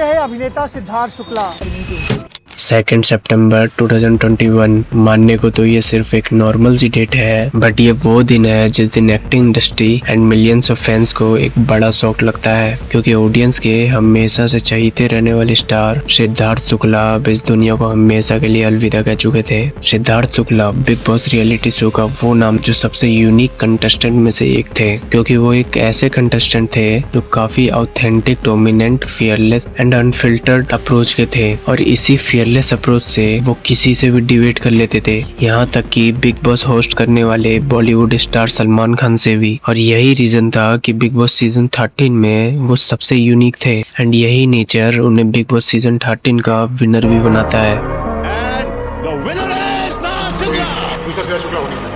रहे अभिनेता सिद्धार्थ शुक्ला। 2 सितंबर 2021 मानने को तो ये सिर्फ एक नॉर्मल सी डेट है, बट ये वो दिन है जिस दिन acting industry and millions of fans को एक बड़ा शौक लगता है, क्योंकि ऑडियंस के हमेशा से चहीते रहने वाले स्टार सिद्धार्थ शुक्ला अब इस दुनिया को हमेशा के लिए अलविदा कह चुके थे। Siddharth Shukla big boss reality show का वो नाम जो सबसे यूनिक कंटेस्टेंट में से एक थे, क्योंकि वो एक ऐसे कंटेस्टेंट थे जो काफी authentic, dominant, fearless and unfiltered approach के थे, और इसी फियरलेस अप्रोच से वो किसी से भी डिबेट कर लेते थे, यहाँ तक कि बिग बॉस होस्ट करने वाले बॉलीवुड स्टार सलमान खान से भी। और यही रीजन था कि बिग बॉस सीजन 13 में वो सबसे यूनिक थे, एंड यही नेचर उन्हें बिग बॉस सीजन 13 का विनर भी बनाता है।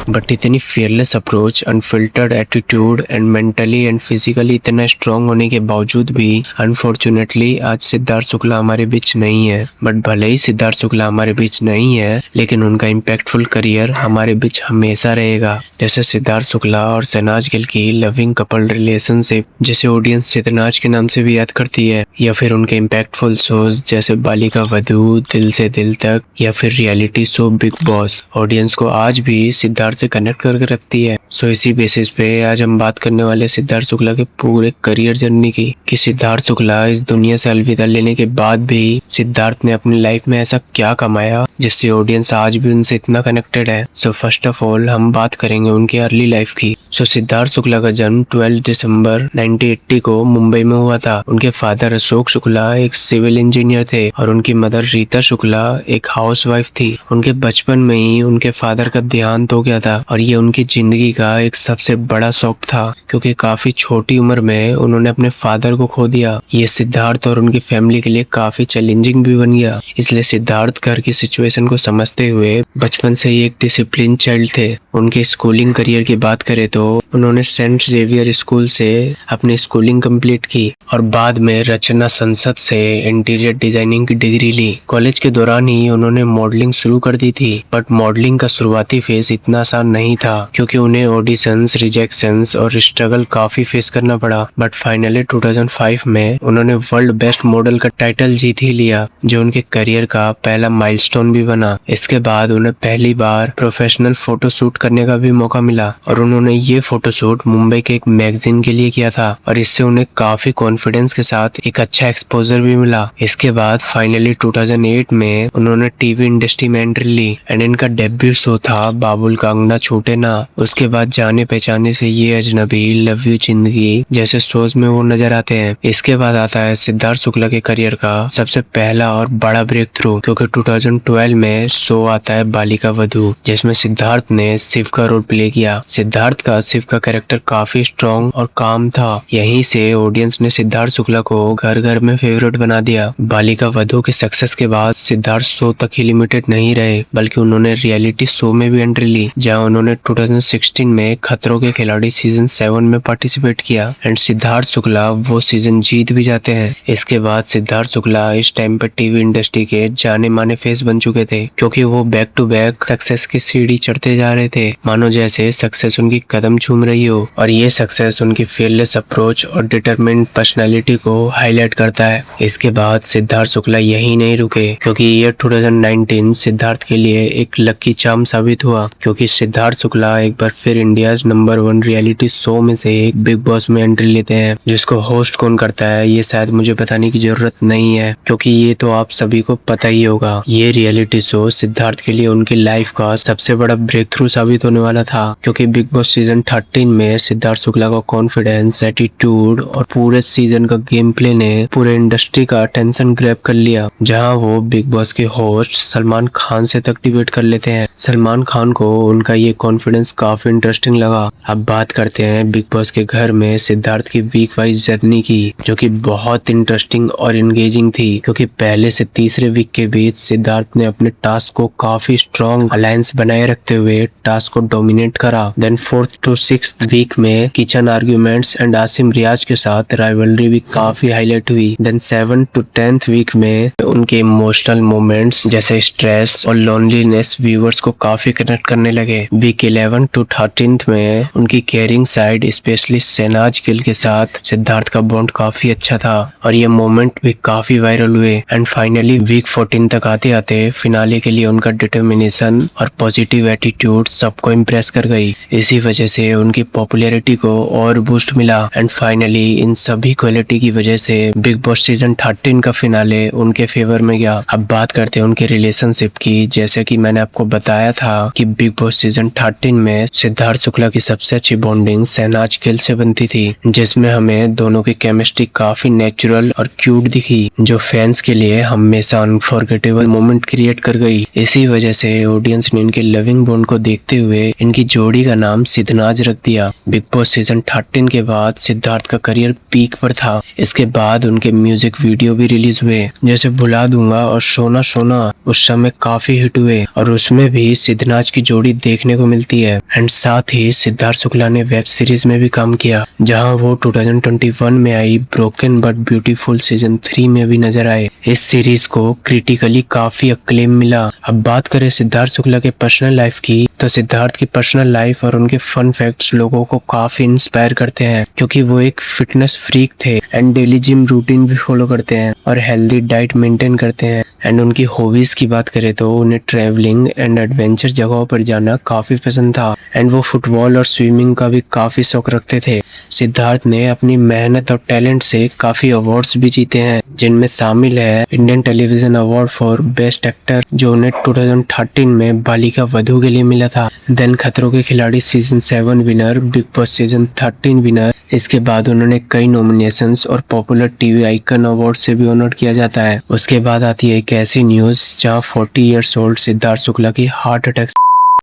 बट इतनी fearless approach, unfiltered attitude and mentally and physically इतना स्ट्रांग होने के बावजूद भी अनफॉर्चुनेटली आज सिद्धार्थ शुक्ला हमारे बीच नहीं है। बट भले ही सिद्धार्थ शुक्ला हमारे बीच नहीं है, लेकिन उनका इम्पैक्टफुल करियर हमारे बीच हमेशा रहेगा। जैसे सिद्धार्थ शुक्ला और शहनाज गिल की लविंग कपल रिलेशनशिप, जिसे ऑडियंस सिद्धनाज के नाम से भी याद करती है, या फिर उनके इम्पैक्टफुल शोज जैसे बालिका वधू, दिल से दिल तक, या फिर reality show big boss audience को आज भी सिद्धार्थ से कनेक्ट करके रखती है। सो इसी बेसिस पे आज हम बात करने वाले सिद्धार्थ शुक्ला के पूरे करियर जर्नी की, कि सिद्धार्थ शुक्ला इस दुनिया से अलविदा लेने के बाद भी सिद्धार्थ ने अपनी लाइफ में ऐसा क्या कमाया जिससे ऑडियंस आज भी उनसे इतना कनेक्टेड है। सो फर्स्ट ऑफ ऑल हम बात करेंगे उनकी अर्ली लाइफ की। सो सिद्धार्थ शुक्ला का जन्म 12 दिसंबर 1980 को मुंबई में हुआ था। उनके फादर अशोक शुक्ला एक सिविल इंजीनियर थे और उनकी मदर रीता शुक्ला एक हाउसवाइफ थी। उनके बचपन में ही उनके फादर का देहांत हो गया था, और ये उनकी जिंदगी का एक सबसे बड़ा शौक था, क्योंकि काफी छोटी उम्र में उन्होंने अपने फादर को खो दिया। ये सिद्धार्थ और उनकी फैमिली के लिए काफी चैलेंजिंग भी बन गया। इसलिए सिद्धार्थ घर की सिचुएशन को समझते हुए बचपन से ही एक डिसिप्लिन चाइल्ड थे। उनके स्कूलिंग करियर की बात करें तो उन्होंने सेंट जेवियर स्कूल से अपनी स्कूलिंग कंप्लीट की और बाद में रचना संसद से इंटीरियर डिजाइनिंग की डिग्री ली। कॉलेज के दौरान ही उन्होंने मॉडलिंग शुरू कर दी थी, बट मॉडलिंग का शुरुआती फेज इतना आसान नहीं था, क्योंकि उन्हें ऑडिशंस, रिजेक्शंस और स्ट्रगल काफी फेस करना पड़ा। बट फाइनली 2005 में उन्होंने वर्ल्ड बेस्ट मॉडल का टाइटल जीत ही लिया, जो उनके करियर का पहला माइलस्टोन भी बना। इसके बाद उन्हें पहली बार प्रोफेशनल फोटो शूट करने का भी मौका मिला, और उन्होंने ये फोटो शूट मुंबई के एक मैगजीन के लिए किया था, और इससे उन्हें काफी कॉन्फिडेंस के साथ एक अच्छा एक्सपोजर भी मिला। इसके बाद फाइनली 2008 में उन्होंने टीवी इंडस्ट्री में एंट्री ली, एंड इनका डेब्यू शो था बाबुल का अंगना छूटे ना। उसके बाद जाने पहचाने से ये अजनबी, लव यू जिंदगी जैसे शोज में वो नजर आते हैं। इसके बाद आता है सिद्धार्थ शुक्ला के करियर का सबसे पहला और बड़ा ब्रेक थ्रू, क्योंकि 2012 में शो आता है बालिका वधू, जिसमें सिद्धार्थ ने शिव का रोल प्ले किया। सिद्धार्थ का शिव का कैरेक्टर काफी स्ट्रॉन्ग और काम था। यहीं से ऑडियंस ने सिद्धार्थ शुक्ला को घर घर में फेवरेट बना दिया। बालिका वधू के सक्सेस के बाद सिद्धार्थ शो तक ही लिमिटेड नहीं रहे, बल्कि उन्होंने रियलिटी शो में भी एंट्री ली, जहां उन्होंने 2016 में खतरों के खिलाड़ी सीजन 7 में पार्टिसिपेट किया, एंड सिद्धार्थ शुक्ला वो सीजन जीत भी जाते हैं। इसके बाद सिद्धार्थ शुक्ला इस टाइम पर टीवी इंडस्ट्री के जाने माने फेस बन चुके थे, क्योंकि वो बैक टू बैक सक्सेस की सीढ़ी चढ़ते जा रहे थे, मानो जैसे सक्सेस उनकी कदम चूम रही हो। और ये सक्सेस उनकी फियरलेस अप्रोच और डिटरमिन्ड पर्सनालिटी को हाईलाइट करता है। इसके बाद सिद्धार्थ शुक्ला यही नहीं रुके, क्योंकि ये 2019 सिद्धार्थ के लिए एक लकी चार्म साबित हुआ, क्योंकि सिद्धार्थ शुक्ला एक बार फिर इंडिया नंबर 1 रियलिटी शो में से एक बिग बॉस में एंट्री लेते हैं, जिसको होस्ट कौन करता है ये शायद मुझे बताने की जरूरत नहीं है, क्योंकि ये तो आप सभी को पता ही होगा। ये रियलिटी शो सिद्धार्थ के लिए उनकी लाइफ का सबसे बड़ा ब्रेक थ्रू साबित होने वाला था, क्योंकि बिग बॉस सीजन 13 में सिद्धार्थ शुक्ला का कॉन्फिडेंस, एटीट्यूड और पूरे सीजन का गेम प्ले ने पूरे इंडस्ट्री का अटेंशन ग्रैब कर लिया, जहां वो बिग बॉस के होस्ट सलमान खान से तक डिबेट कर लेते हैं। सलमान खान को उनका ये कॉन्फिडेंस काफी इंटरेस्टिंग लगा। अब बात करते हैं बिग बॉस के घर में सिद्धार्थ की वीक वाइज जर्नी की, जो कि बहुत इंटरेस्टिंग और एंगेजिंग थी, क्योंकि पहले से तीसरे वीक के बीच सिद्धार्थ ने अपने टास्क को काफी स्ट्रॉन्ग अलायंस बनाए रखते हुए टास्क टास्क को डोमिनेट करा। Then 4th to 6th week में kitchen arguments and Asim Riaz के साथ राइवलरी भी काफी हाईलाइट हुई। Then 7th to 10th week में उनके इमोशनल मोमेंट्स जैसे स्ट्रेस और लोनलीनेस व्यूअर्स को काफी कनेक्ट करने लगे। वीक 11 to 13th में उनकी caring side specially Shehnaaz Gill के साथ सिद्धार्थ का बॉन्ड काफी अच्छा था और ये मोमेंट भी काफी वायरल हुए। एंड फाइनली वीक 14 तक आते आते फिनाले के लिए उनका डिटर्मिनेशन और पॉजिटिव एटीट्यूड सबको इम्प्रेस कर गई। इसी वजह से उनकी पॉपुलैरिटी को और बूस्ट मिला। एंड फाइनली इन सभी क्वालिटी की वजह से बिग बॉस सीजन 13 का फिनाले उनके फेवर में गया। अब बात करते हैं उनके रिलेशनशिप की। जैसे कि मैंने आपको बताया था कि बिग बॉस सीजन 13 में सिद्धार्थ शुक्ला की सबसे अच्छी बॉन्डिंग शहनाज गिल से बनती थी, जिसमें हमें दोनों की केमिस्ट्री काफी नेचुरल और क्यूट दिखी, जो फैंस के लिए हमेशा अनफॉरगेटेबल मोमेंट क्रिएट कर गई। इसी वजह से ऑडियंस ने इनके लविंग बॉन्ड को देखते हुए इनकी जोड़ी का नाम सिद्धनाज रख दिया। बिग बॉस सीजन 13 के बाद सिद्धार्थ का करियर पीक पर था। इसके बाद उनके म्यूजिक वीडियो भी रिलीज हुए, जैसे भुला दूंगा और सोना सोना उस समय काफी हिट हुए और उसमें भी सिद्धनाज की जोड़ी देखने को मिलती है। एंड साथ ही सिद्धार्थ शुक्ला ने वेब सीरीज में भी काम किया, जहां वो 2021 में आई ब्रोकन बट ब्यूटीफुल सीजन 3 में भी नजर आए। इस सीरीज को क्रिटिकली काफी अक्लेम मिला। अब बात करें सिद्धार्थ शुक्ला के पर्सनल लाइफ की, तो सिद्धार्थ की पर्सनल लाइफ और उनके फन फैक्ट्स लोगों को काफी इंस्पायर करते हैं, क्योंकि वो एक फिटनेस फ्रीक थे एंड डेली जिम रूटीन भी फॉलो करते हैं और हेल्दी डाइट मेंटेन करते हैं। एंड उनकी हॉबीज की बात करें तो उन्हें ट्रैवलिंग एंड एडवेंचर जगहों पर जाना काफी पसंद था एंड वो फुटबॉल और स्विमिंग का भी काफी शौक रखते थे। सिद्धार्थ ने अपनी मेहनत और टैलेंट से काफी अवार्ड्स भी जीते हैं, जिनमें शामिल है Indian television award for best actor, जो उन्हें 2013 में बालिका वधू के लिए मिला था। देन खतरों के खिलाड़ी season 7 winner, big Boss season 13 winner. इसके बाद उन्होंने कई नॉमिनेशंस और पॉपुलर टीवी आइकन अवार्ड से भी ऑनर किया जाता है। उसके बाद आती है एक ऐसी न्यूज जहां 40 इयर्स ओल्ड सिद्धार्थ शुक्ला की हार्ट अटैक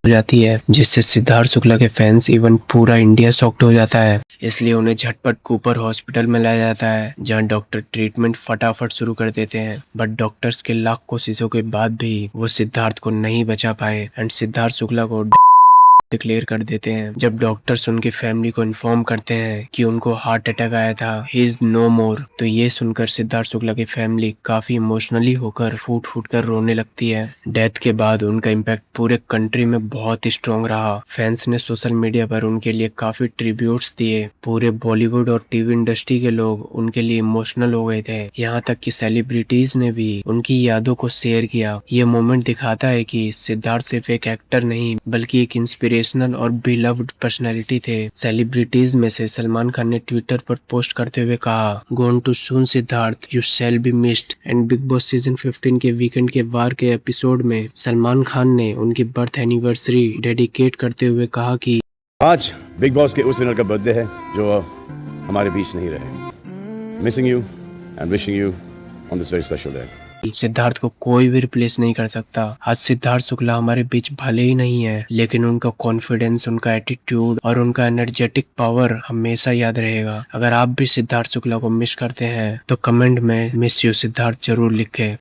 हो जाती है, जिससे सिद्धार्थ शुक्ला के फैंस इवन पूरा इंडिया शॉक्ड हो जाता है। इसलिए उन्हें झटपट कूपर हॉस्पिटल में लाया जाता है, जहां डॉक्टर ट्रीटमेंट फटाफट शुरू कर देते हैं। बट डॉक्टर्स के लाख कोशिशों के बाद भी वो सिद्धार्थ को नहीं बचा पाए एंड सिद्धार्थ शुक्ला को डिक्लेयर कर देते हैं। जब डॉक्टर्स उनकी फैमिली को इन्फॉर्म करते हैं कि उनको हार्ट अटैक आया था, ही इज नो मोर, तो ये सुनकर सिद्धार्थ शुक्ला की फैमिली काफी इमोशनली होकर फूट फूट कर रोने लगती है। डेथ के बाद उनका इम्पैक्ट पूरे कंट्री में बहुत ही स्ट्रॉन्ग रहा। फैंस ने सोशल मीडिया पर उनके लिए काफी ट्रिब्यूट्स दिए। पूरे बॉलीवुड और टीवी इंडस्ट्री के लोग उनके लिए इमोशनल हो गए थे, यहाँ तक कि सेलिब्रिटीज ने भी उनकी यादों को शेयर किया। ये मोमेंट दिखाता है कि सिद्धार्थ सिर्फ एक एक्टर नहीं, बल्कि एक इंस्पिरेशनल और बिलव्ड पर्सनैलिटी थे। सेलिब्रिटीज में से सलमान खान ने ट्विटर पर पोस्ट करते हुए कहा, gone too soon Sidharth, you shall be missed. And Bigg Boss season 15 के वीकेंड के वार के एपिसोड में सलमान खान ने उनकी बर्थ एनिवर्सरी डेडिकेट करते हुए कहा कि आज बिग बॉस के उस विनर का बर्थडे है जो हमारे बीच नहीं रहे। Missing you and wishing you on this very special day. Siddharth को कोई भी रिप्लेस नहीं कर सकता। आज सिद्धार्थ शुक्ला हमारे बीच भले ही नहीं है, लेकिन उनका कॉन्फिडेंस, उनका एटीट्यूड और उनका एनर्जेटिक पावर हमेशा याद रहेगा। अगर आप भी सिद्धार्थ शुक्ला को मिस करते हैं तो कमेंट में मिस यू सिद्धार्थ जरूर लिखें।